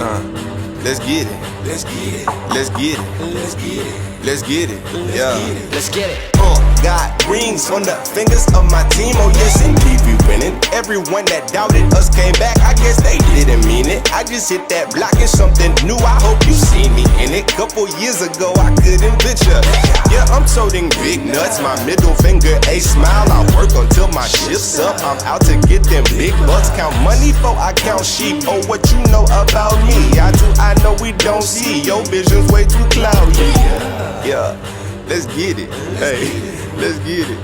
Let's get it. Let's get it. Let's get it. Let's get it. Let's get it. Yeah. Let's get it. Got rings on the fingers of my team. Oh yes, indeed we winning. Everyone that doubted us came back. I guess they didn't mean it. I just hit that block and something new. I hope you see me in it. Couple years ago I couldn't picture. Yeah, I'm toting big nuts. My middle finger a smile. I work until my shift's up. I'm out to get them big bucks. Count money before I count sheep. Oh, what you know about me? I know we don't see. Your vision's way too cloudy. Yeah, let's get it. Hey. Let's get it.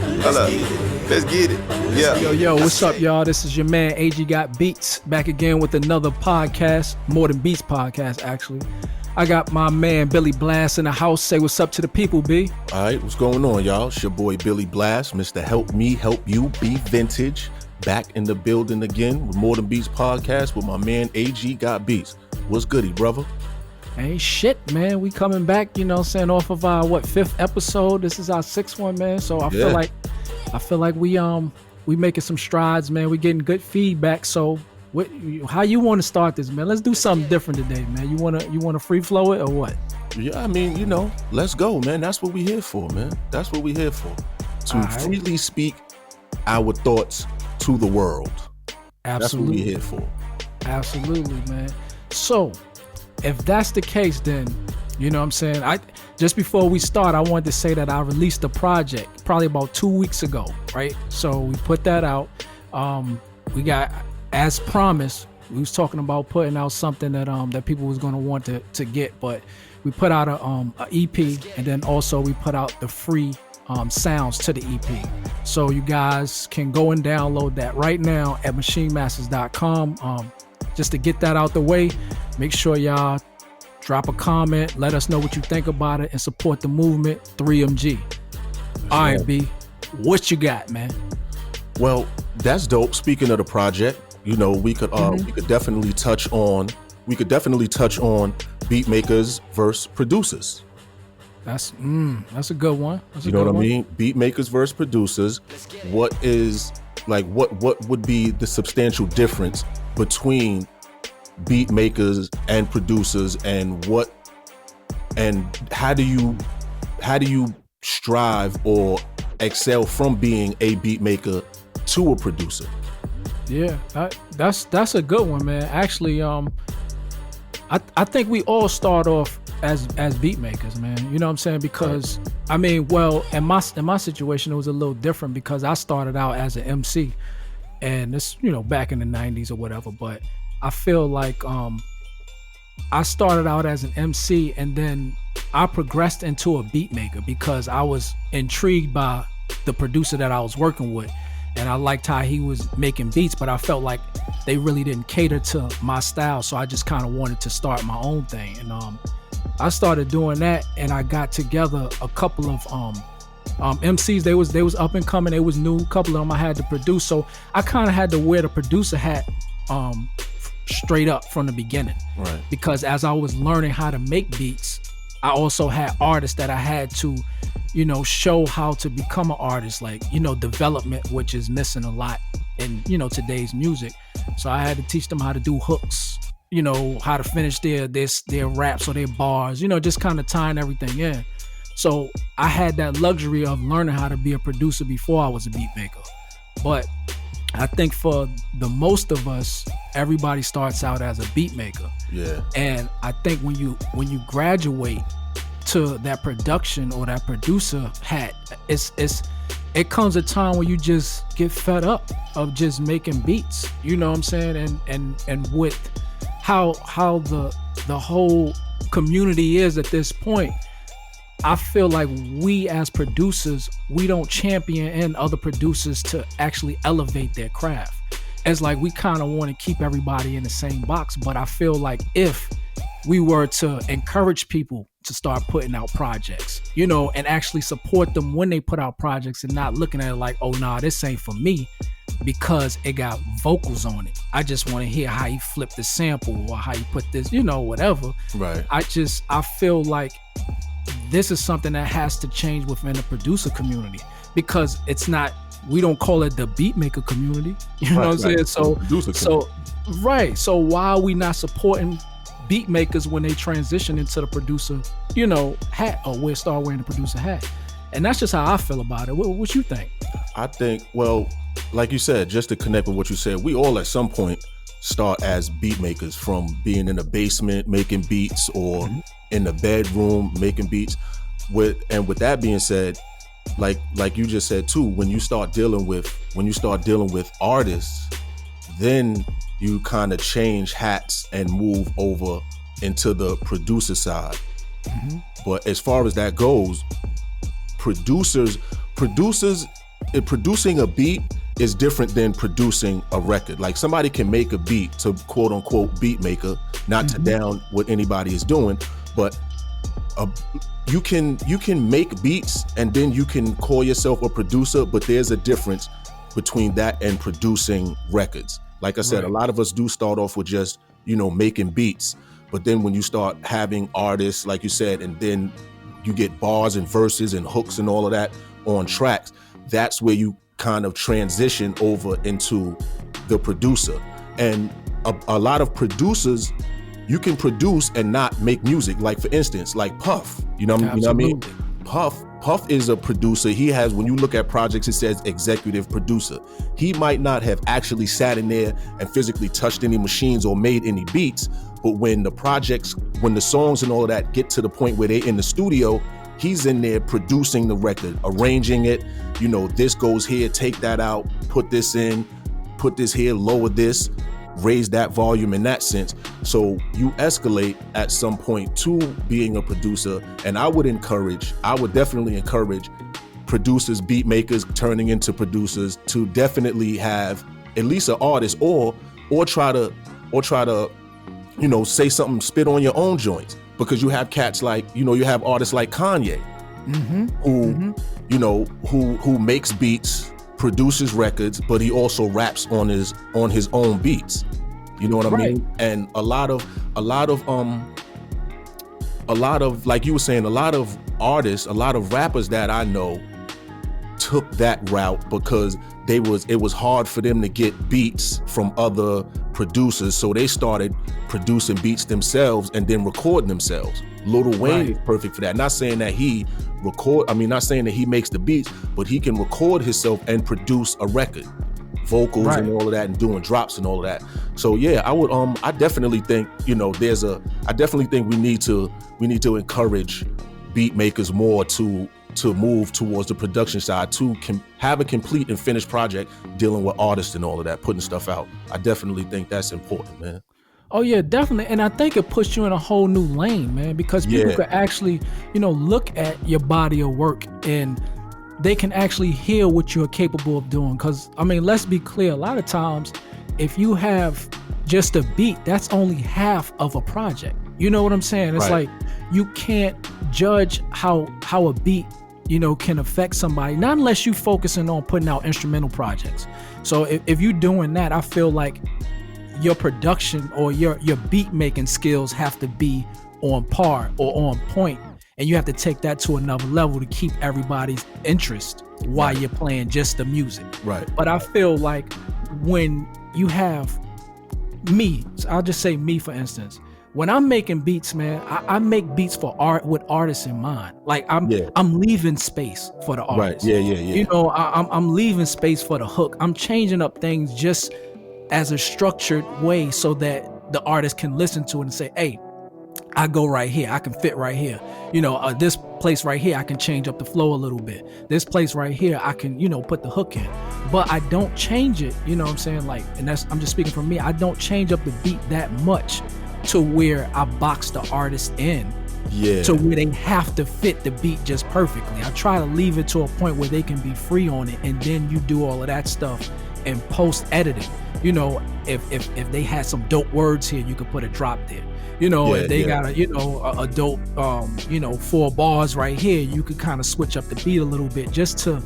Let's get it. Yeah. Yo, what's up, y'all? This is your man, AG Got Beats, back again with another podcast, More Than Beats podcast, actually. I got my man, Billy Blast, in the house. Say what's up to the people, B. All right, what's going on, y'all? It's your boy, Billy Blast, Mr. Help Me, Help You, Be Vintage. Back in the building again with More Than Beats podcast with my man, AG Got Beats. What's goody, brother? Ain't shit, man. We coming back, saying, off of our 5th episode. This is our 6th one, man. So I feel like we making some strides, man. We getting good feedback. So how you want to start this, man? Let's do something different today, man. You wanna free flow it or what? Yeah, I mean, let's go, man. That's what we here for, man. That's what we here for. To freely speak our thoughts to the world. Absolutely. That's what we here for. Absolutely, man. So if that's the case, then, you know what I'm saying? Just before we start, I wanted to say that I released a project probably about 2 weeks ago, right? So we put that out. We got, as promised, we was talking about putting out something that people was going to want to get, but we put out a EP, and then also we put out the free sounds to the EP. So you guys can go and download that right now at machinemasters.com. Just to get that out the way, make sure y'all drop a comment, let us know what you think about it, and support the movement. 3MG. All right, B, what you got, man? Well, that's dope. Speaking of the project, we could definitely touch on beatmakers versus producers. That's a good one. You know what I mean? Beatmakers versus producers. What would be the substantial difference between beat makers and producers, and how do you strive or excel from being a beat maker to a producer? Yeah, that's a good one, man. Actually, I think we all start off as beat makers, man. You know what I'm saying? Because I mean, well, in my situation, it was a little different because I started out as an MC. And this, back in the 90s or whatever, but I feel like I started out as an MC and then I progressed into a beat maker because I was intrigued by the producer that I was working with, and I liked how he was making beats, but I felt like they really didn't cater to my style, so I just kind of wanted to start my own thing. And I started doing that, and I got together a couple of MCs. They was up and coming, they was new. A couple of them I had to produce, so I kind of had to wear the producer hat straight up from the beginning, right? Because as I was learning how to make beats, I also had artists that I had to show how to become an artist, like development, which is missing a lot in today's music. So I had to teach them how to do hooks, how to finish their raps or their bars, just kind of tying everything in. So I had that luxury of learning how to be a producer before I was a beat maker. But I think for the most of us, everybody starts out as a beat maker. Yeah. And I think when you graduate to that production or that producer hat, it comes a time where you just get fed up of just making beats. You know what I'm saying? And with how the whole community is at this point, I feel like we as producers, we don't champion in other producers to actually elevate their craft. It's like we kind of want to keep everybody in the same box, but I feel like if we were to encourage people to start putting out projects, and actually support them when they put out projects and not looking at it like, oh, nah, this ain't for me because it got vocals on it. I just want to hear how you flip the sample or how you put this, whatever. Right. I feel like this is something that has to change within the producer community, because it's not, we don't call it the beat maker community. You know what I'm saying? So why are we not supporting beat makers when they transition into the producer, you know, hat, or will start wearing the producer hat. And that's just how I feel about it. What you think? I think, well, like you said, just to connect with what you said, we all at some point start as beat makers, from being in the basement making beats, or in the bedroom making beats. With that being said, like you just said too, when you start dealing with artists, then you kind of change hats and move over into the producer side. But as far as that goes, producing a beat is different than producing a record. Like, somebody can make a beat to quote unquote beat maker, not to down what anybody is doing, but you can make beats and then you can call yourself a producer, but there's a difference between that and producing records. Like I said, a lot of us do start off with just, you know, making beats, but then when you start having artists, like you said, and then you get bars and verses and hooks and all of that on tracks, that's where you kind of transition over into the producer. And a lot of producers, you can produce and not make music. Like, for instance, like Puff, you know what I mean? Puff is a producer. He has, when you look at projects, it says executive producer. He might not have actually sat in there and physically touched any machines or made any beats, but when the songs and all of that get to the point where they're in the studio, he's in there producing the record, arranging it. You know, this goes here, take that out, put this in, put this here, lower this, raise that volume in that sense. So you escalate at some point to being a producer. And I would definitely encourage producers, beat makers turning into producers to definitely have at least an artist, or try to, you know, say something, spit on your own joints. Because you have cats like, you know, you have artists like Kanye, you know, who makes beats, produces records, but he also raps on his own beats. You know what I mean? And a lot of like you were saying, a lot of artists, a lot of rappers that I know took that route because it was hard for them to get beats from other producers, so they started producing beats themselves and then recording themselves. Lil Wayne is perfect for that. Not saying that not saying that he makes the beats, but he can record himself and produce a record, vocals and all of that, and doing drops and all of that. So yeah, I definitely think, you know, I definitely think we need to encourage beat makers more to move towards the production side, to have a complete and finished project dealing with artists and all of that, putting stuff out. I definitely think that's important, man. Oh yeah, definitely. And I think it puts you in a whole new lane, man, because people could actually, you know, look at your body of work and they can actually hear what you're capable of doing. Because, I mean, let's be clear, a lot of times, if you have just a beat, that's only half of a project. You know what I'm saying? It's like, you can't judge how a beat, you know, can affect somebody, not unless you focusing on putting out instrumental projects. So if you're doing that, I feel like your production or your beat making skills have to be on par or on point, and you have to take that to another level to keep everybody's interest while you're playing just the music. But I feel like when you have me, so I'll just say me for instance, when I'm making beats, man, I make beats for art with artists in mind. Like I'm leaving space for the artist. You know, I'm leaving space for the hook. I'm changing up things just as a structured way so that the artist can listen to it and say, hey, I go right here, I can fit right here. You know, this place right here, I can change up the flow a little bit. This place right here, I can, you know, put the hook in. But I don't change it, you know what I'm saying? Like, and I'm just speaking for me, I don't change up the beat that much to where I box the artist in. To where they have to fit the beat just perfectly. I try to leave it to a point where they can be free on it, and then you do all of that stuff in post editing. You know, if they had some dope words here, you could put a drop there. You know, if they got a dope 4 bars right here, you could kind of switch up the beat a little bit just to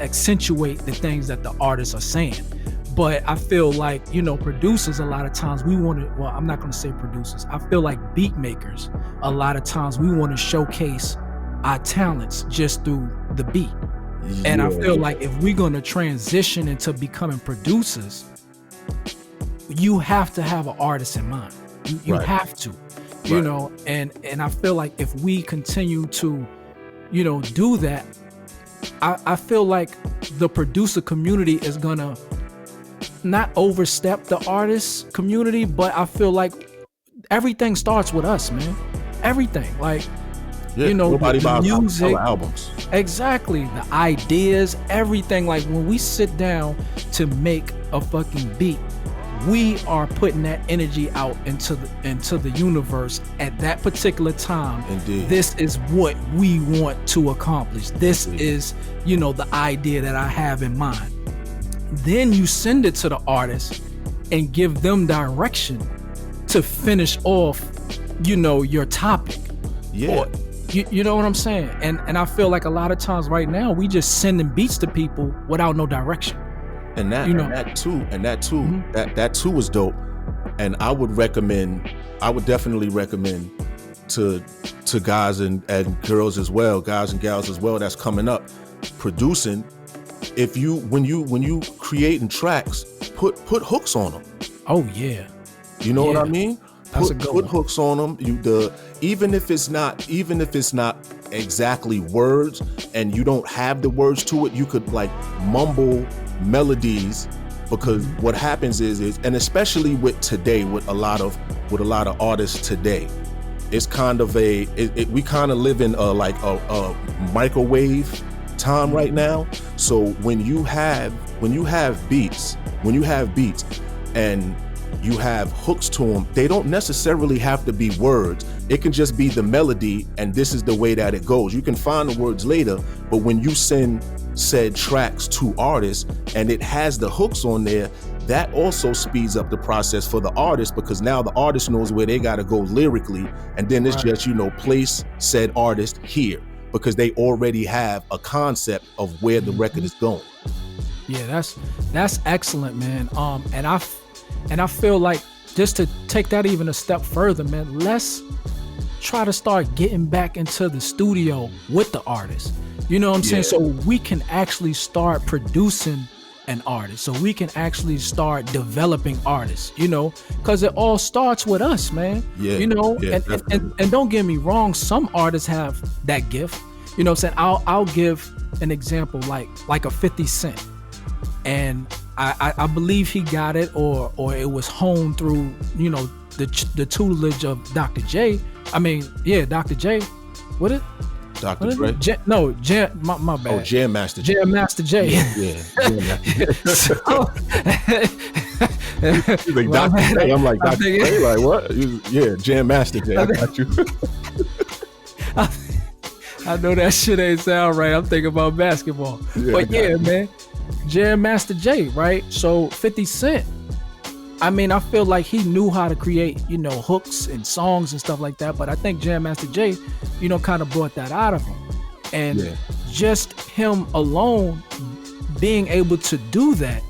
accentuate the things that the artists are saying. But I feel like, you know, producers, a lot of times we want to, well, I'm not going to say producers. I feel like beat makers, a lot of times we want to showcase our talents just through the beat. And I feel like if we're going to transition into becoming producers, you have to have an artist in mind. You Right. have to, Right. and I feel like if we continue to, do that, I feel like the producer community is gonna not overstep the artist community, but I feel like everything starts with us, man. Everything, like, Yeah, nobody the buys music, albums. exactly, the ideas, everything. Like when we sit down to make a fucking beat, we are putting that energy out into the universe at that particular time. Indeed. This is what we want to accomplish. This Indeed. is, the idea that I have in mind. Then you send it to the artist and give them direction to finish off, your topic. Yeah. Or, you know what I'm saying? And I feel like a lot of times right now we just sending beats to people without no direction. And that too is dope. And I would definitely recommend to guys and girls as well, guys and gals as well, that's coming up producing. When you creating tracks, put hooks on them. Oh yeah. You know what I mean? That's a good Put one. hooks on them. Even if it's not exactly words and you don't have the words to it, you could like mumble melodies, because what happens is and especially with a lot of artists today, it's kind of we kind of live in a microwave time right now. So when you have beats and you have hooks to them, they don't necessarily have to be words. It can just be the melody, and this is the way that it goes. You can find the words later, but when you send said tracks to artists and it has the hooks on there, that also speeds up the process for the artist, because now the artist knows where they got to go lyrically, and then it's just, place said artist here, because they already have a concept of where the record is going. Yeah, that's excellent, man. And I feel like, just to take that even a step further, man, let's try to start getting back into the studio with the artist. You know what I'm saying? So we can actually start producing an artist. So we can actually start developing artists, because it all starts with us, man. Yeah. And don't get me wrong, some artists have that gift. You know what I'm saying? I'll give an example, like a 50 Cent. And I believe he got it, or it was honed through, the tutelage of Dr. J. Dr. J. What it? Dr. Dre? My bad. Oh, Jam Master J. Jam Master J. Yeah. He's like, Dr. J. I'm like, Dr. J? Like, what? Yeah, Jam Master J. I got you. I know that shit ain't sound right. I'm thinking about basketball. But yeah, man. Jam Master J, right? So 50 Cent, I feel like he knew how to create, hooks and songs and stuff like that. But I think Jam Master J, kind of brought that out of him. And just him alone being able to do that,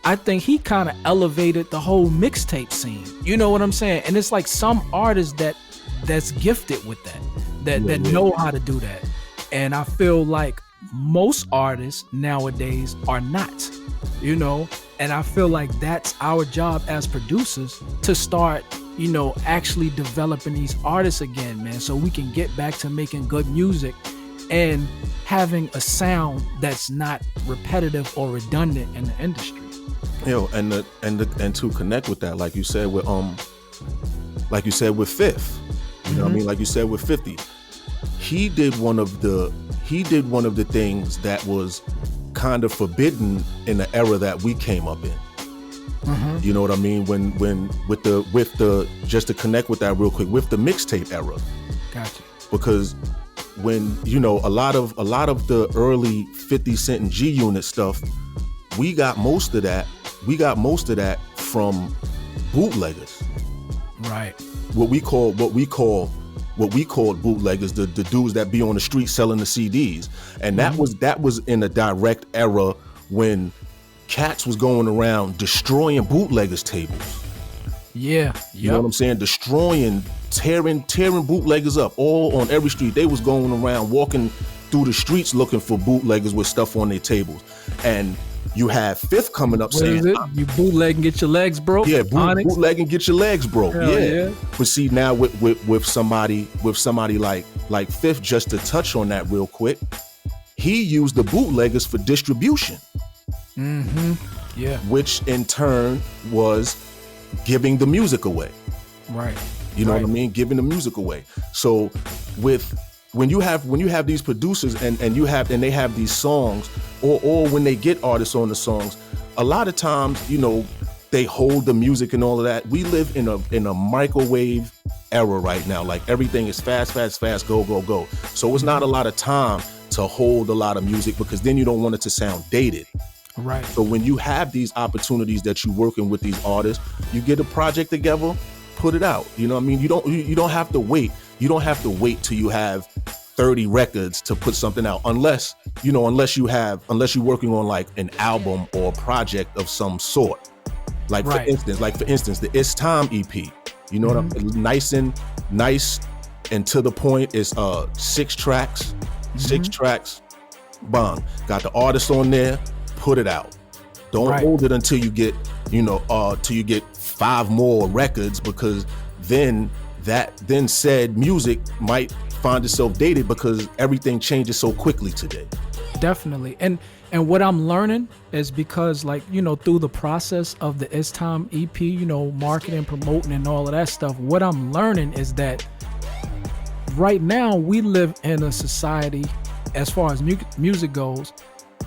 I think he kind of elevated the whole mixtape scene. You know what I'm saying? And it's like some artists that's gifted with that know how to do that. And I feel like most artists nowadays are not, and I feel like that's our job as producers, to start, actually developing these artists again, man, so we can get back to making good music and having a sound that's not repetitive or redundant in the industry. And to connect with that, like you said with Fifth, what I mean? Like you said with 50, he did one of the things that was kind of forbidden in the era that we came up in. You know what I mean? When with the just to connect with that real quick, with the mixtape era. Gotcha. Because when a lot of the early 50 Cent and G Unit stuff, we got most of that from bootleggers. Right. What we called bootleggers, the dudes that be on the street selling the CDs. And that was in a direct era when cats was going around destroying bootleggers' tables. Yeah. You know what I'm saying? Tearing bootleggers up all on every street. They was going around walking through the streets looking for bootleggers with stuff on their tables. And You have Fifth coming up What is saying, it? You bootleg and get your legs broke? yeah, Onyx? bootleg and get your legs broke. Hell yeah. But see, now with somebody like Fifth, just to touch on that real quick, he used the bootleggers for distribution. Yeah. Which in turn was giving the music away. Right. You know what I mean? Giving the music away. So when you have these producers and they have these songs, or when they get artists on the songs, a lot of times, they hold the music and all of that. We live in a microwave era right now. Like everything is fast, go, go, go. So it's not a lot of time to hold a lot of music, because then you don't want it to sound dated. Right. So when you have these opportunities that you're working with these artists, you get a project together, put it out. You know what I mean? You don't have to wait. You don't have to wait till you have 30 records to put something out, unless you're working on like an album or a project of some sort. Like for instance, the It's Time EP. You know what I'm nice and to the point. It's 6 tracks. 6 tracks. Bang. Got the artist on there. Put it out. Don't hold it until you get, till you get 5 more records, because then said music might find itself dated, because everything changes so quickly today. Definitely. And what I'm learning is, because through the process of the It's Time EP, marketing, promoting and all of that stuff, what I'm learning is that right now we live in a society, as far as music goes,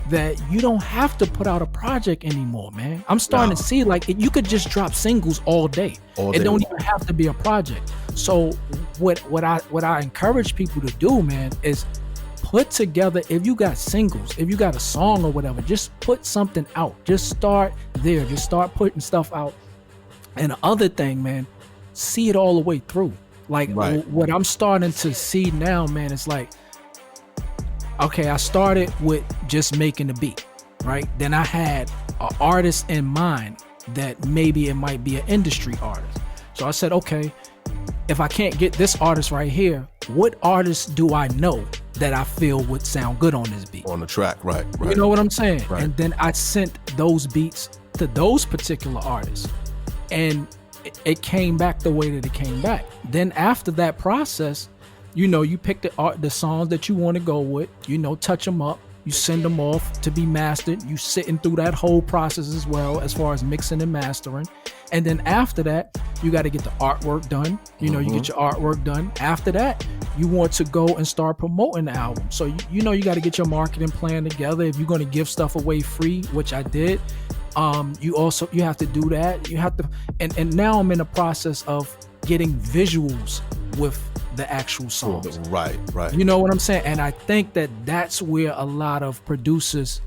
that you don't have to put out a project anymore, man. I'm starting to see you could just drop singles all day. It don't even have to be a project. So what I encourage people to do, man, is put together, if you got singles, if you got a song or whatever, just put something out. Just start there. Just start putting stuff out. And the other thing, man, see it all the way through. What I'm starting to see now, man, is okay, I started with just making the beat, right? Then I had an artist in mind that maybe it might be an industry artist. So I said, okay, if I can't get this artist right here, what artist do I know that I feel would sound good on this beat? On the track, right. You know what I'm saying? Right. And then I sent those beats to those particular artists, and it came back the way that it came back. Then after that process, you pick the songs that you want to go with, touch them up, you send them off to be mastered. You sitting through that whole process as well, as far as mixing and mastering. And then after that, you got to get the artwork done. You get your artwork done. After that, you want to go and start promoting the album. So, you got to get your marketing plan together. If you're going to give stuff away free, which I did, you have to do that. You have to, and now I'm in the process of getting visuals with the actual songs. Right. You know what I'm saying? And I think that's where a lot of producers,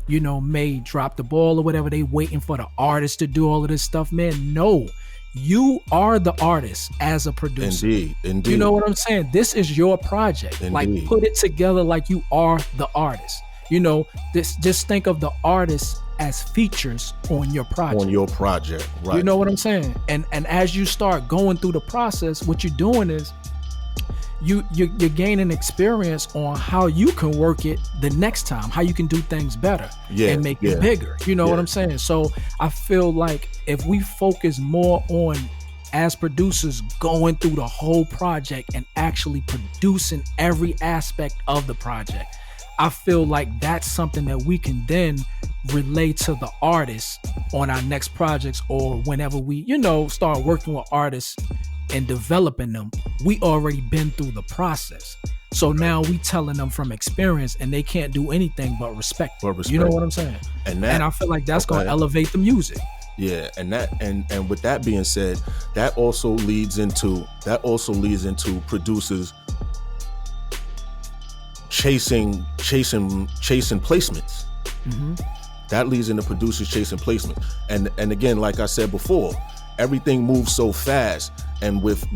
may drop the ball or whatever. They waiting for the artist to do all of this stuff. Man, no. You are the artist as a producer. Indeed. You know what I'm saying? This is your project. Indeed. Put it together like you are the artist. Just think of the artist as features on your project. Right. You know what I'm saying? And as you start going through the process, what you're doing is you're gaining experience on how you can work it the next time, how you can do things better and make it bigger. You know what I'm saying? So I feel like if we focus more on, as producers, going through the whole project and actually producing every aspect of the project, I feel like that's something that we can then relate to the artists on our next projects, or whenever we, start working with artists and developing them. We already been through the process. So now we telling them from experience, and they can't do anything but respect. You know what I'm saying? And I feel like that's going to elevate the music. Yeah, and with that being said, that also leads into producers chasing placements. That leads into producers chasing placements. And again, like I said before, everything moves so fast, and with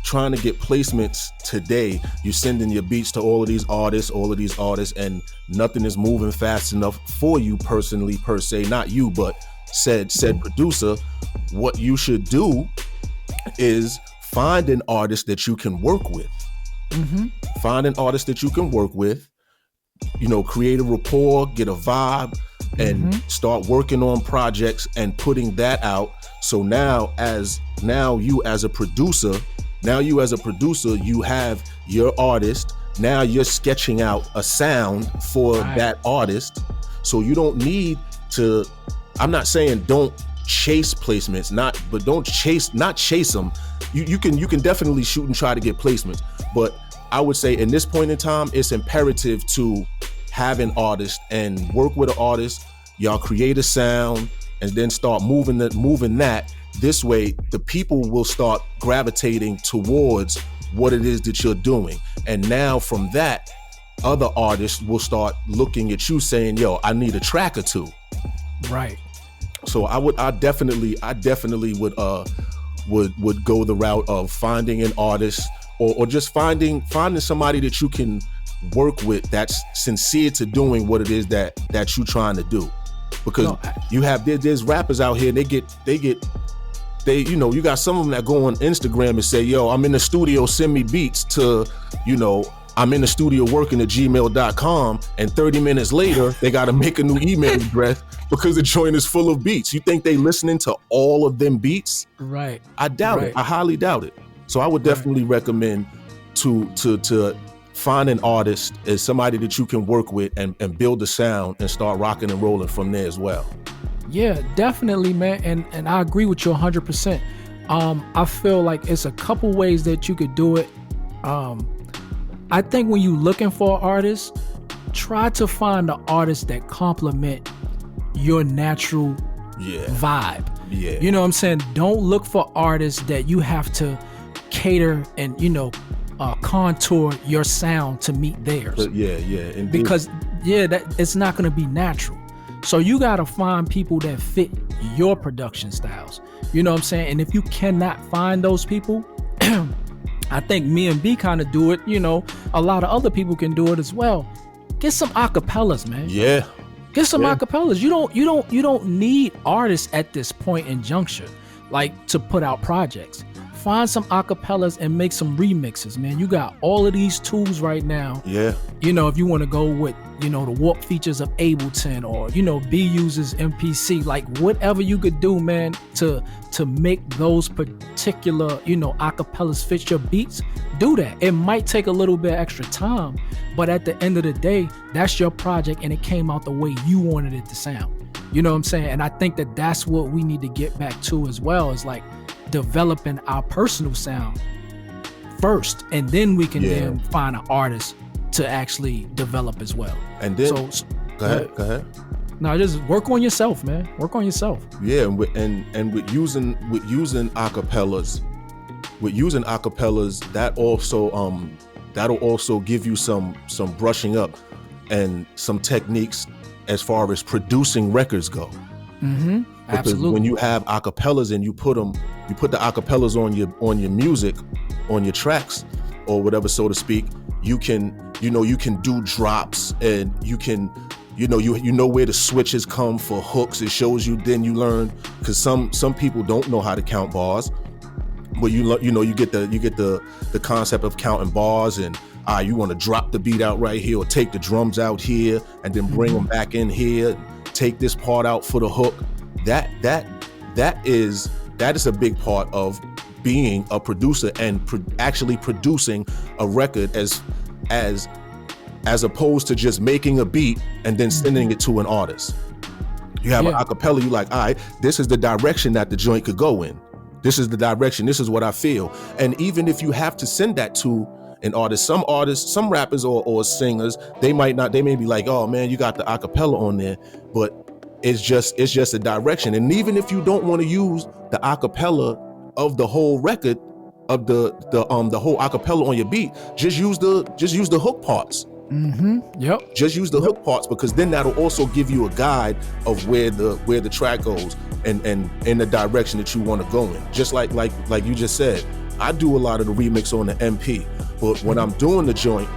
trying to get placements today, you're sending your beats to all of these artists, and nothing is moving fast enough for you personally, per se. Not you, but said producer. What you should do is find an artist that you can work with. Find an artist that you can work with, create a rapport, get a vibe, and start working on projects and putting that out. So now you as a producer, you have your artist. Now you're sketching out a sound for that artist. So you don't need to, I'm not saying don't chase placements, not chase them. You can definitely shoot and try to get placements. But I would say in this point in time, it's imperative to have an artist and work with an artist. Y'all create a sound and then start moving that. This way, the people will start gravitating towards what it is that you're doing. And now from that, other artists will start looking at you saying, yo, I need a track or two. Right. So I definitely would go the route of finding an artist or just finding somebody that you can work with that's sincere to doing what it is that you're trying to do. Because there's rappers out here and you got some of them that go on Instagram and say, yo, I'm in the studio, send me beats to, I'm in the studio working at gmail.com, and 30 minutes later, they got to make a new email address because the joint is full of beats. You think they listening to all of them beats? Right. I doubt it. I highly doubt it. So I would definitely recommend to find an artist as somebody that you can work with and build a sound and start rocking and rolling from there as well. Yeah, definitely, man. And I agree with you 100%. I feel like it's a couple ways that you could do it. I think when you're looking for an artist, try to find an artist that complement your natural vibe. Yeah. You know what I'm saying? Don't look for artists that you have to cater and, contour your sound to meet theirs. Indeed. Because that it's not going to be natural. So you got to find people that fit your production styles. You know what I'm saying? And if you cannot find those people, I think me and B kind of do it. A lot of other people can do it as well. Get some acapellas, man. Yeah. Get some acapellas. You don't need artists at this point in juncture, like, to put out projects. Find some acapellas and make some remixes, man. You got all of these tools right now. Yeah. If you want to go with, the warp features of Ableton, or, B uses MPC, like whatever you could do, man, to make those particular, acapellas fit your beats, do that. It might take a little bit extra time, but at the end of the day, that's your project and it came out the way you wanted it to sound. You know what I'm saying? And I think that that's what we need to get back to as well, is like developing our personal sound first, and then we can then find an artist to actually develop as well. And then go ahead. No, just work on yourself, man. Work on yourself. Yeah, and with using acapellas, that'll also give you some brushing up and some techniques as far as producing records go. Mm-hmm. Because Absolutely. when you have acapellas and you put the acapellas on your music, on your tracks or whatever, so to speak, you can do drops, and you can where the switches come for hooks. It shows you, then you learn, because some people don't know how to count bars, but you get the concept of counting bars, and you want to drop the beat out right here, or take the drums out here and then bring them back in here, take this part out for the hook. That is a big part of being a producer and actually producing a record, as opposed to just making a beat and then sending it to an artist. You have an acapella, you like, all right, this is the direction that the joint could go in. This is the direction, this is what I feel. And even if you have to send that to an artist, some rappers or singers, they may be like, oh man, you got the acapella on there, but it's just a direction. And even if you don't want to use the acapella of the whole record, of the whole acapella on your beat, just use the hook parts. Mm-hmm. Yep. Just use the hook parts, because then that'll also give you a guide of where the track goes and in the direction that you want to go in. Just like you just said, I do a lot of the remix on the MP, but when I'm doing the joint,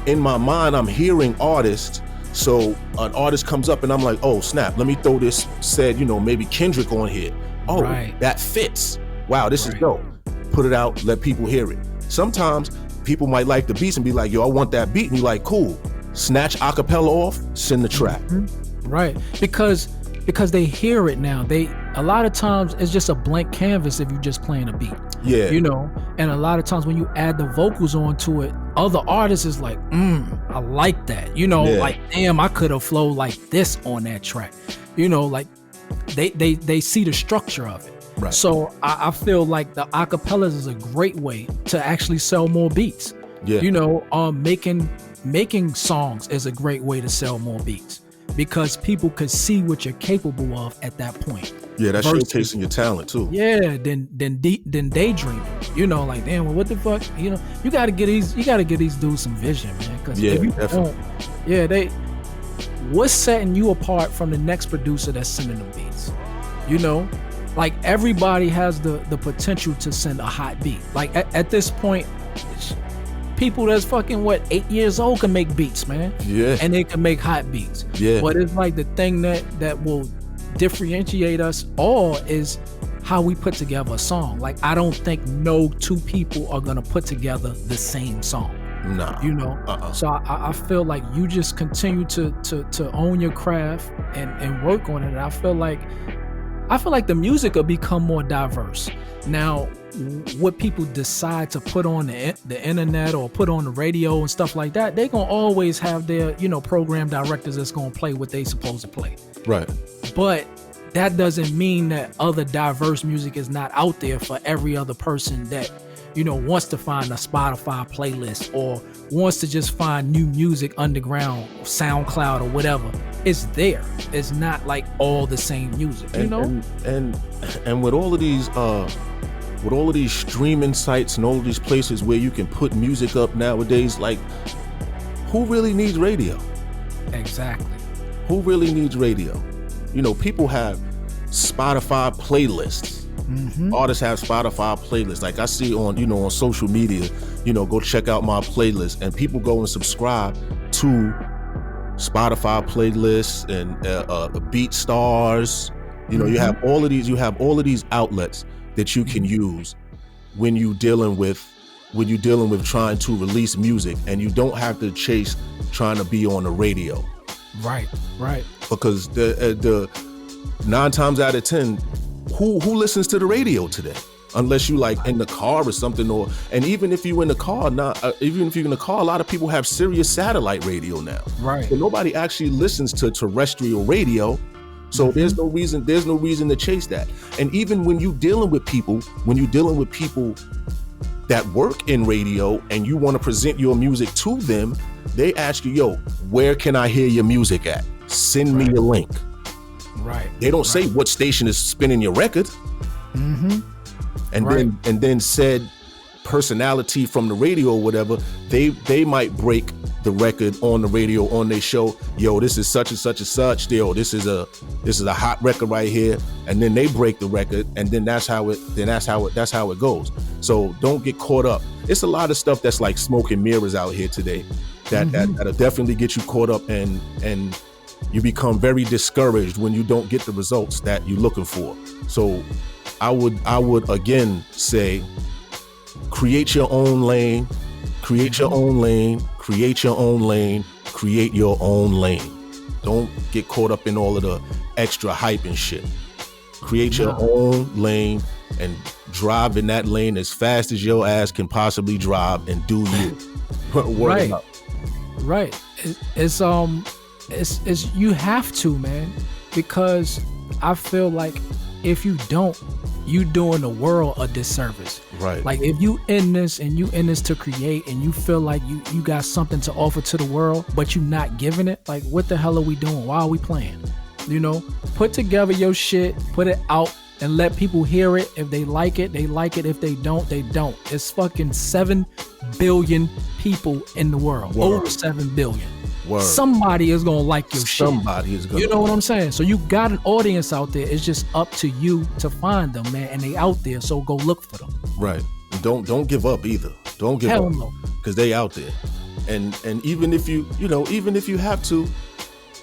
in my mind I'm hearing artists. So an artist comes up and I'm like, oh snap, let me throw this maybe Kendrick on here. Oh, that fits. Wow, this is dope. Put it out, let people hear it. Sometimes people might like the beats and be like, yo, I want that beat. And you're like, cool. Snatch acapella off, send the track. Right. Because they hear it now. A lot of times it's just a blank canvas if you're just playing a beat. Yeah. You know, and a lot of times when you add the vocals onto it, other artists is like, I like that. You know, like, damn, I could have flowed like this on that track. You know, like they see the structure of it. Right. So I feel like the acapellas is a great way to actually sell more beats. Yeah. You know, making songs is a great way to sell more beats because people could see what you're capable of at that point. Yeah, that's showcasing your talent too. Yeah, then daydreaming. You know, like, damn, well, what the fuck? You know, you gotta give these dudes some vision, man. Because if you don't, what's setting you apart from the next producer that's sending them beats? You know, like everybody has the potential to send a hot beat. Like at this point, people that's fucking 8 years old can make beats, man. Yeah, and they can make hot beats. Yeah, but it's like the thing that will differentiate us all is how we put together a song. Like, I don't think no two people are gonna put together the same song. Nah, you know. So I feel like you just continue to own your craft and work on it. And I feel like the music will become more diverse. Now, what people decide to put on the internet or put on the radio and stuff like that, they gonna always have their, you know, program directors that's gonna play what they supposed to play. Right. But that doesn't mean that other diverse music is not out there for every other person that, you know, wants to find a Spotify playlist or wants to just find new music underground, SoundCloud or whatever. It's there. It's not like all the same music, you know? And with all of these streaming sites and all of these places where you can put music up nowadays, like, who really needs radio? Exactly. Who really needs radio? You know, people have Spotify playlists. Mm-hmm. Artists have Spotify playlists. Like I see on, you know, on social media, you know, go check out my playlist, and people go and subscribe to Spotify playlists and BeatStars. You know, you have all of these outlets that you can use when you dealing with trying to release music, and you don't have to chase trying to be on the radio. Right. Because the 9 times out of 10, who listens to the radio today? Unless you like in the car or something, and even if you're in the car, a lot of people have Sirius satellite radio now. Right. So nobody actually listens to terrestrial radio. So there's no reason to chase that. And even when you're dealing with people that work in radio and you want to present your music to them, they ask you, yo, where can I hear your music at? Send me a link. Right. They don't say what station is spinning your record. Mm-hmm. And then said personality from the radio or whatever, they might break the record on the radio on their show. Yo, this is such and such and such. Yo, this is a hot record right here. And then they break the record, and then that's how it goes. So don't get caught up. It's a lot of stuff that's like smoke and mirrors out here today that'll definitely get you caught up, and you become very discouraged when you don't get the results that you're looking for. So I would again say, create your own lane, create your own lane, create your own lane, create your own lane. Don't get caught up in all of the extra hype and shit. Create your own lane and drive in that lane as fast as your ass can possibly drive, and do you. Right. Right. It's you have to, man, because I feel like if you don't, you doing the world a disservice. Right. Like, if you in this to create, and you feel like you got something to offer to the world, but you not giving it, like, what the hell are we doing? Why are we playing? You know, put together your shit, put it out, and let people hear it. If they like it, they like it. If they don't, they don't. It's fucking 7 billion people in the world. Over 7 billion. Word. Somebody is gonna like your shit. Somebody is gonna. You know what I'm saying? So you got an audience out there. It's just up to you to find them, man. And they out there, so go look for them. Right. Don't give up either. Don't give up. No. Because they out there. And even if you have to,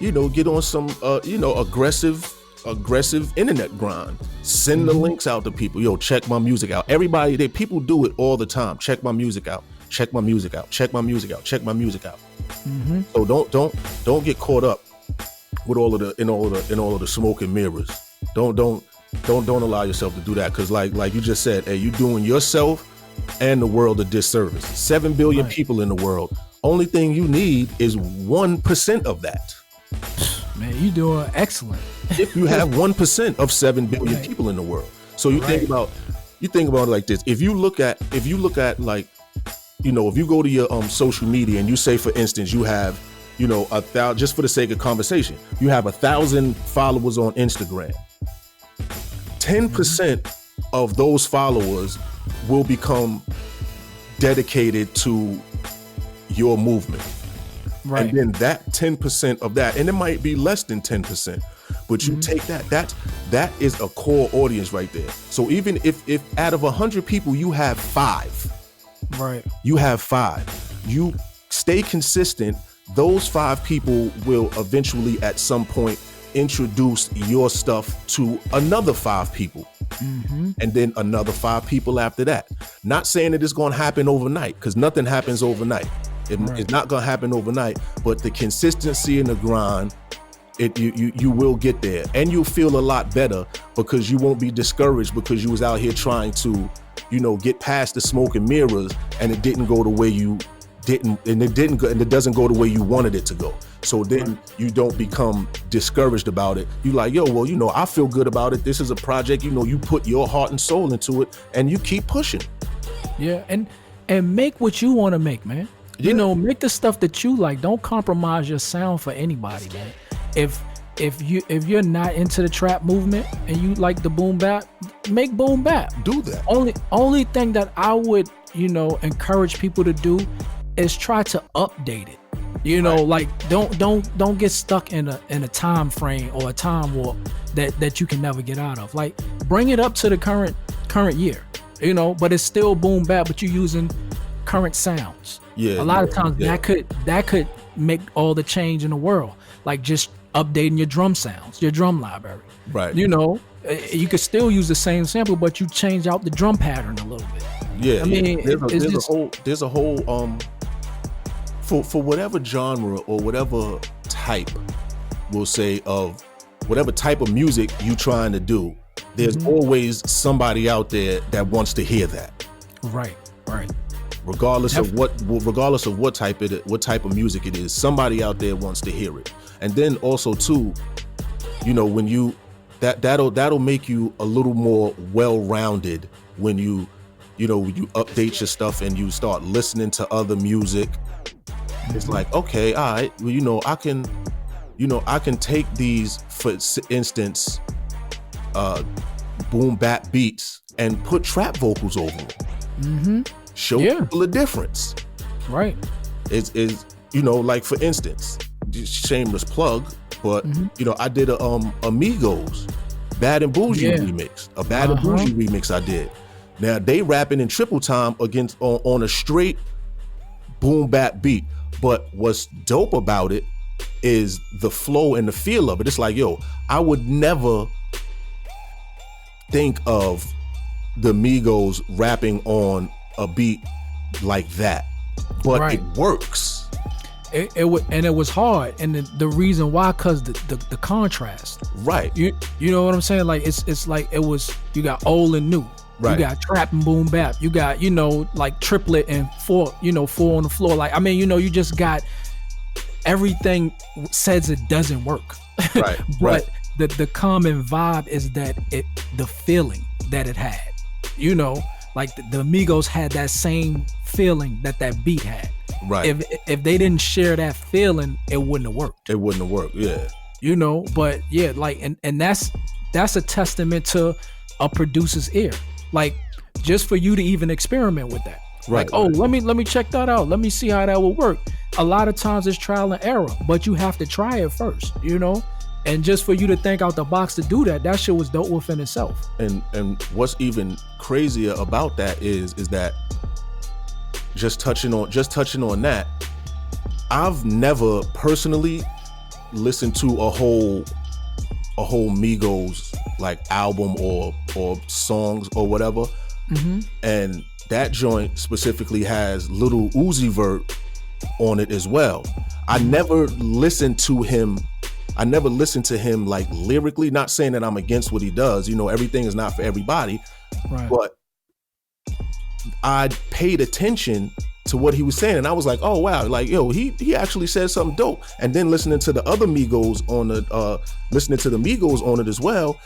get on some aggressive internet grind. Send the links out to people. Yo, check my music out. People do it all the time. Check my music out. Check my music out. Check my music out. Check my music out. Mm-hmm. So don't get caught up with all of the smoke and mirrors. Don't allow yourself to do that, because like you just said, hey, you're doing yourself and the world a disservice. 7 billion people in the world. Only thing you need is 1% of that. Man, you doing excellent. If you have 1% of 7 billion people in the world. So you think about it like this. If you look at like, you know, if you go to your social media and you say, for instance, you have, you know, 1,000, just for the sake of conversation, you have 1,000 followers on Instagram. 10% of those followers will become dedicated to your movement. Right. And then that 10% of that, and it might be less than 10%, but you take that is a core audience right there. So even if out of 100 people you have 5, right? You have 5. You stay consistent. Those 5 people will eventually at some point introduce your stuff to another 5 people. And then another 5 people after that. Not saying that it's going to happen overnight, because nothing happens overnight. It's not going to happen overnight, but the consistency and the grind, you will get there, and you'll feel a lot better, because you won't be discouraged because you was out here trying to, you know, get past the smoke and mirrors, and it didn't go the way you didn't, and it doesn't go the way you wanted it to go. So then you don't become discouraged about it. You like, yo, well, you know, I feel good about it. This is a project, you know, you put your heart and soul into it, and you keep pushing. Yeah, and make what you want to make, man. You know, make the stuff that you like. Don't compromise your sound for anybody, man. If you're not into the trap movement and you like the boom bap, make boom bap. Do that. Only thing that I would, you know, encourage people to do is try to update it. You know, like don't get stuck in a time frame or a time warp that you can never get out of. Like, bring it up to the current year. You know, but it's still boom bap, but you're using current sounds. Yeah, a lot of times that could make all the change in the world. Like just updating your drum sounds, your drum library. Right. You know, you could still use the same sample, but you change out the drum pattern a little bit. Yeah. I mean, there's a whole for whatever genre or whatever type, we'll say, of whatever type of music you trying to do, there's always somebody out there that wants to hear that. Right. Regardless of what type of music it is, somebody out there wants to hear it. And then also too, you know, when you that'll make you a little more well-rounded when you update your stuff and you start listening to other music. It's like, okay, all right, well, you know, I can take these, for instance, boom bap beats and put trap vocals over them. Show people a difference. Right. Is you know, like for instance, shameless plug, but you know, I did a Amigos Bad and Bougie remix. A Bad and Bougie remix I did. Now they rapping in triple time against on a straight boom bap beat. But what's dope about it is the flow and the feel of it. It's like, yo, I would never think of the Migos rapping on a beat like that, but it works. It was hard, and the reason why, cause the contrast. Right. You know what I'm saying? Like it's like it was. You got old and new. Right. You got trap and boom bap. You got, you know, like triplet and four on the floor. Like, I mean, you know, you just got everything says it doesn't work. Right. But the common vibe is that the feeling that it had, you know, like the Migos had that same feeling that beat had. Right. If they didn't share that feeling, it wouldn't have worked. It wouldn't have worked. Yeah. You know, but yeah, like, and that's a testament to a producer's ear. Like, just for you to even experiment with that. Right. Like, oh, let me check that out. Let me see how that will work. A lot of times it's trial and error, but you have to try it first, you know? And just for you to think out the box to do that shit was dope within itself. And what's even crazier about that is that just touching on that, I've never personally listened to a whole Migos like album or songs or whatever. And that joint specifically has Lil Uzi Vert on it as well. I never listened to him listened to him like lyrically, not saying that I'm against what he does, everything is not for everybody, Right. but I paid attention to what he was saying, and I was like, oh wow, like he actually said something dope. And then listening to the other Migos on it as well,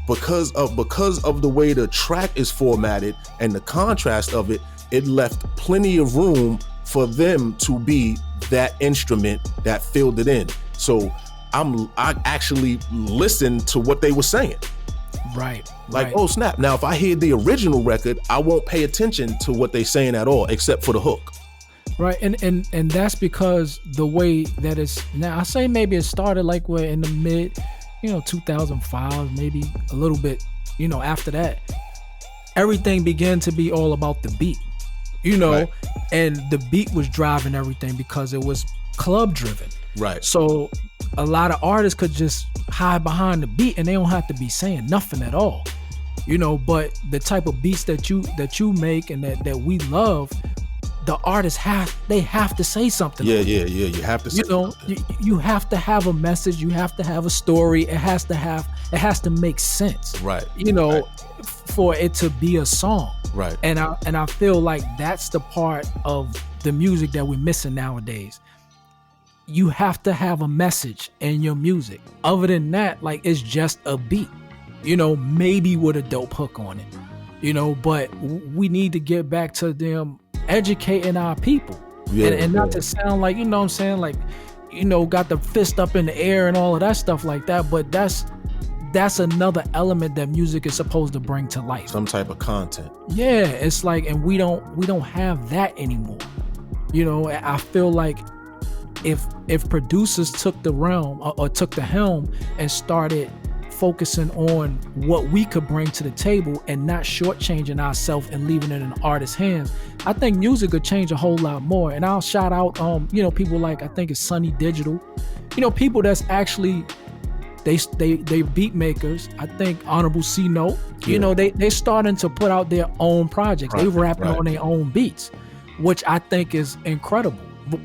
because of the way the track is formatted and the contrast of it, it left plenty of room for them to be that instrument that filled it in. So I actually listened to what they were saying. Right. Like, oh snap. Now, if I hear the original record, I won't pay attention to what they're saying at all, except for the hook. Right. And that's because the way that it's now, I say maybe it started like we're in the mid, 2005, maybe a little bit, after that, everything began to be all about the beat, Right. and the beat was driving everything because it was club driven. Right. So a lot of artists could just hide behind the beat and they don't have to be saying nothing at all, but the type of beats that you make and that we love, the artists have to say something. Yeah. You have to say something. You have to have a message, you have to have a story, it has to make sense. Right. Right. For it to be a song. Right. And I feel like that's the part of the music that we're missing nowadays. You have to have a message in your music. Other than that, like, it's just a beat, maybe with a dope hook on it, but we need to get back to them educating our people. And not to sound like, I'm saying, like, got the fist up in the air and all of that stuff like that, but that's another element that music is supposed to bring to life. Some type of content. Yeah, it's like, and we don't have that anymore. I feel like if producers took the realm or took the helm and started focusing on what we could bring to the table and not shortchanging ourselves and leaving it in the artist's hands, I think music could change a whole lot more. And I'll shout out people like, I think it's Sunny Digital, people that's actually they beat makers. I think Honorable C Note, they starting to put out their own projects. They rapping on their own beats, which I think is incredible.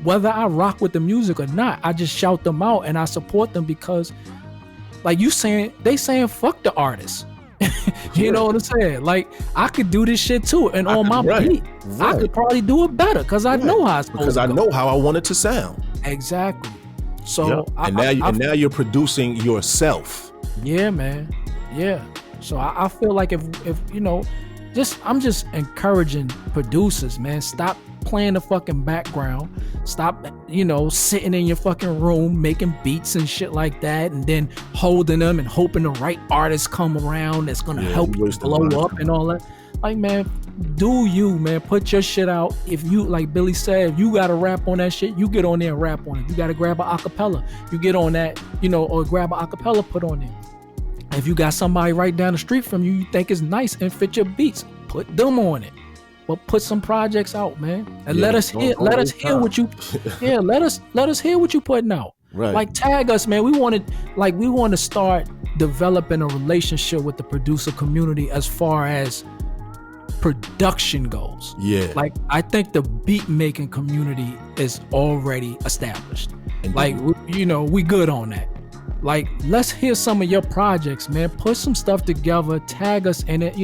Whether I rock with the music or not, I just shout them out and I support them because, like they saying fuck the artist. You know what I'm saying? Like, I could do this shit too, and on my beat, I could probably do it better because I know how it's supposed to go. Because I know how I want it to sound. Exactly. So now you're producing yourself. Yeah, man. Yeah. So I feel like if I'm just encouraging producers, man. Stop playing the fucking background. Stop, sitting in your fucking room making beats and shit like that, and then holding them and hoping the right artists come around that's gonna help you blow up and all that. Like, man, do you, man? Put your shit out. If you, like Billy said, if you gotta rap on that shit, you get on there and rap on it. You gotta grab an acapella, you get on that, or grab an acapella, put on there. If you got somebody right down the street from you think is nice and fit your beats, put them on it. But put some projects out, man, and let us hear what you let us hear what you putting out. Right. Like, tag us, man. We want to start developing a relationship with the producer community as far as production goes. Yeah. Like, I think the beat making community is already established. Indeed. Like, we good on that. Like, let's hear some of your projects, man. Put some stuff together, tag us in it.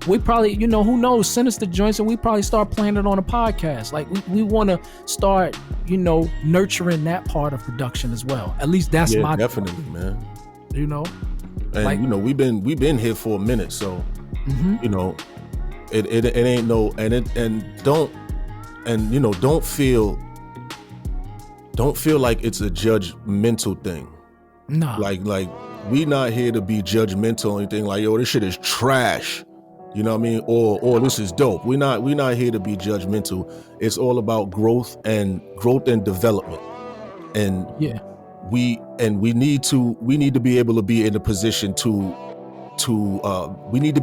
We probably, who knows, send us the joints and we probably start playing it on a podcast. Like, we want to start, nurturing that part of production as well. At least that's my definitely, man. And like, we've been here for a minute, so it ain't no, and don't feel like it's a judgmental thing. No. Like we not here to be judgmental or anything like, yo, this shit is trash. You know what I mean? Or this is dope. We not here to be judgmental. It's all about growth and development. And we need to be able to be in a position we need to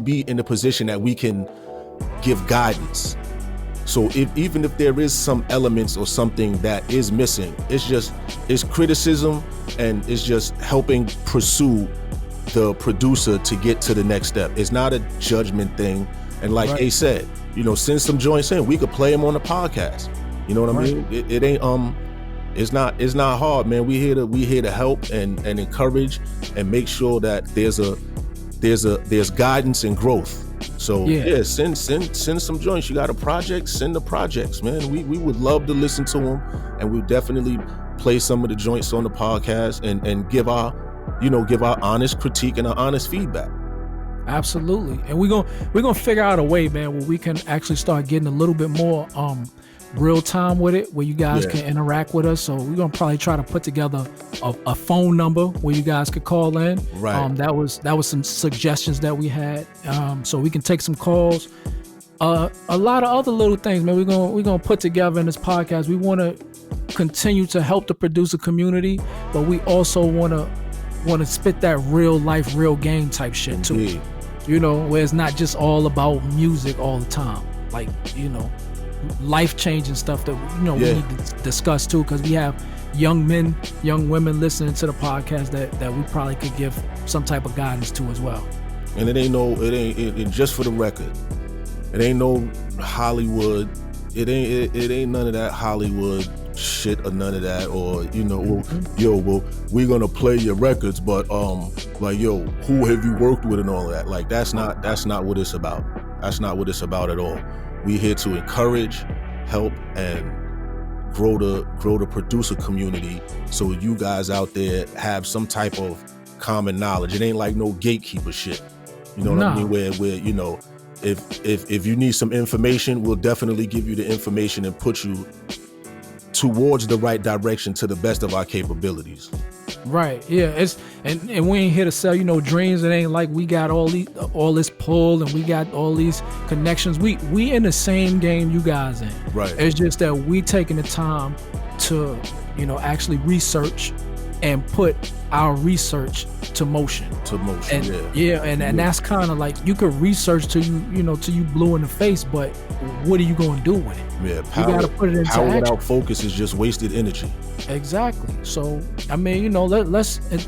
be in a position that we can give guidance. So even if there is some elements or something that is missing, it's criticism, and it's just helping pursue the producer to get to the next step. It's not a judgment thing. And like A said, send some joints in. We could play them on the podcast. You know what I mean? It ain't It's not hard, man. We here to help and encourage and make sure that there's guidance and growth. So send some joints. You got a project, send the projects, man. We would love to listen to them, and we definitely play some of the joints on the podcast and give our honest critique and our honest feedback. Absolutely. And we're gonna figure out a way, man, where we can actually start getting a little bit more real time with it, where you guys can interact with us. So we're gonna probably try to put together a phone number where you guys could call in. Right. That was some suggestions that we had. So we can take some calls. A lot of other little things, man. We're gonna put together in this podcast. We want to continue to help the producer community, but we also want to spit that real life, real game type shit too. Yeah. You know, where it's not just all about music all the time. Like, you know, life changing stuff that we need to discuss too, because we have young men, young women listening to the podcast that we probably could give some type of guidance to as well. And it ain't just for the record. It ain't no Hollywood. It ain't none of that Hollywood shit or none of that, or we're gonna play your records, but who have you worked with and all of that. Like that's not what it's about. That's not what it's about at all. We here to encourage, help, and grow the producer community, so you guys out there have some type of common knowledge. It ain't like no gatekeeper shit. You know what I mean? Where if you need some information, we'll definitely give you the information and put you towards the right direction to the best of our capabilities. Right. Yeah. And we ain't here to sell dreams. It ain't like we got all this pull and we got all these connections. We in the same game you guys in. Right. It's just that we taking the time to actually research and put our research to motion. And that's kind of like, you could research till you blue in the face, but what are you going to do with it? Yeah, you gotta put it into power action. Without focus is just wasted energy. Exactly. So I mean, let's in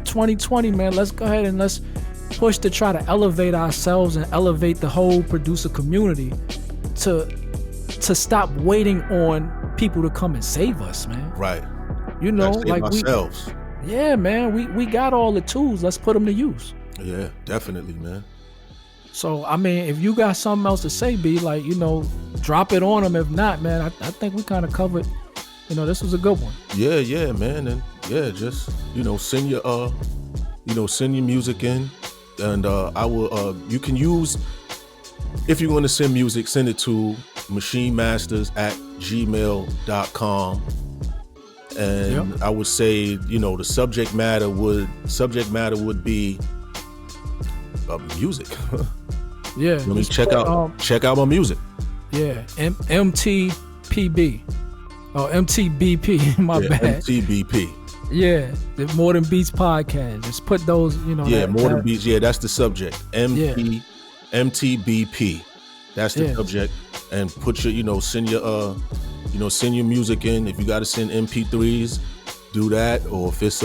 2020, man, let's go ahead and let's push to try to elevate ourselves and elevate the whole producer community to stop waiting on people to come and save us, man. Right. Like ourselves. Yeah, man, we got all the tools. Let's put them to use. Yeah, definitely, man. So, I mean, if you got something else to say, B, like, drop it on them. If not, man, I think we kind of covered, this was a good one. Yeah, man. And yeah, just, send your music in, and I will, you can use, if you want to send music, send it to machinemasters@gmail.com. And I would say, the subject matter would be music. Yeah. Let me check out my music. Yeah. MTPB. Oh, MTBP. My bad. MTBP. Yeah. The More Than Beats podcast. Just put those, Yeah, More Than Beats. Yeah, that's the subject. MTBP. That's the subject. And put your, send your music in. If you got to send MP3s, do that. Or if it's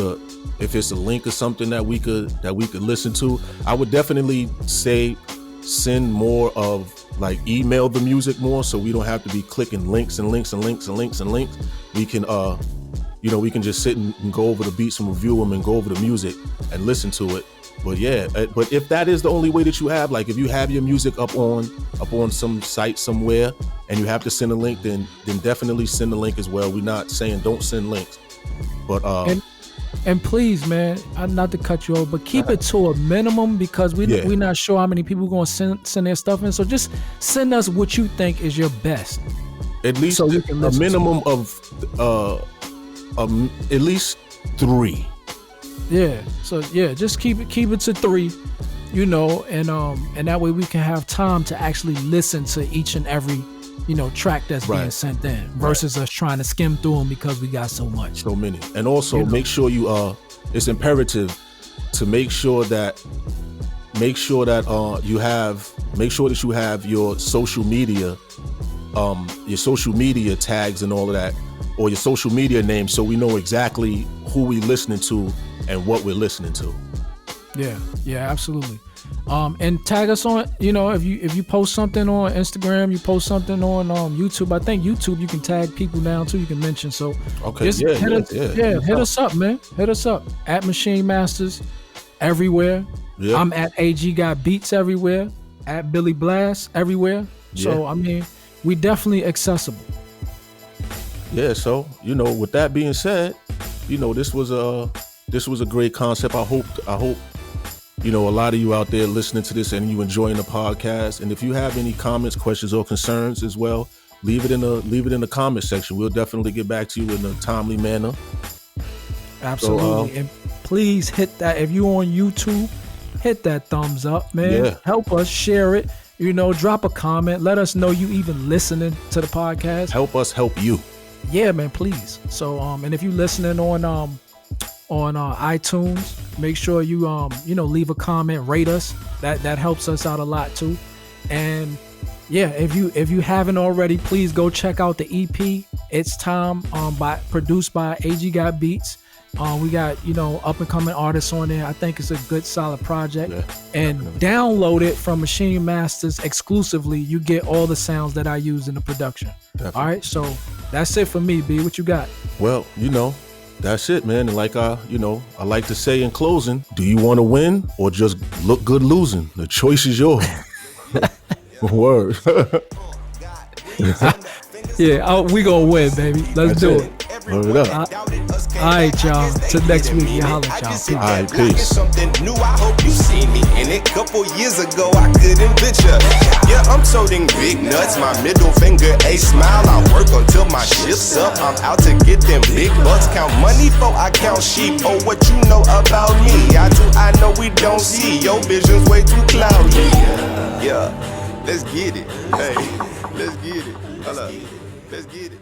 a link or something that we could listen to, I would definitely say send more of, like, email the music more, so we don't have to be clicking links and links and links and links and links. We can we can just sit and go over the beats and review them and go over the music and listen to it. But yeah, but if that is the only way that you have, like if you have your music up on some site somewhere and you have to send a link, then definitely send the link as well. We're not saying don't send links, but and please, man, not to cut you off, but keep it to a minimum, because we're not sure how many people are going to send their stuff in. So just send us what you think is your best. At least a minimum of at least 3. Yeah. So yeah, just keep it to 3, and that way we can have time to actually listen to each and every track that's being sent in, versus us trying to skim through them because we got so many. And also make sure it's imperative to make sure that you have your social media tags and all of that, or your social media name, so we know exactly who we listening to and what we're listening to. Yeah, absolutely. And tag us on, if you post something on Instagram, you post something on YouTube. I think YouTube you can tag people now too. You can mention. So Okay, just hit us up, man. Hit us up at Maschine Masters everywhere. Yeah. I'm at AG Got Beats everywhere. At Billy Blast everywhere. So I mean, we definitely accessible. Yeah. So with that being said, this was a great concept. I hope a lot of you out there listening to this and you enjoying the podcast. And if you have any comments, questions, or concerns as well, leave it in the comment section. We'll definitely get back to you in a timely manner. Absolutely. So, and please hit that. If you're on YouTube, hit that thumbs up, man. Yeah. Help us share it. Drop a comment. Let us know you even listening to the podcast. Help us help you. Yeah, man, please. So and if you listening on iTunes, make sure you leave a comment, rate us. That helps us out a lot too. And yeah, if you haven't already, please go check out the EP. It's Time, produced by AG Got Beats. We got up and coming artists on there. I think it's a good solid project. Yeah, and definitely. Download it from Maschine Masters exclusively. You get all the sounds that I use in the production. Definitely. All right, so that's it for me, B. What you got? Well, that's it, man. And like I like to say in closing, do you want to win or just look good losing? The choice is yours. Word. Yeah, we gonna win, baby. Let's do it. Word up. All right, y'all. Till next week. Yeah, holla, y'all. Peace. All right, peace. Something new, I hope you see me in it. Couple years ago, I couldn't picture. Yeah, I'm toting big nuts, my middle finger a smile. I work until my shift's up. I'm out to get them big bucks. Count money before I count sheep. Oh, what you know about me? I know we don't see. Your vision's way too cloudy. Yeah, let's get it. Hey, let's get it. Hold up. Let's get it.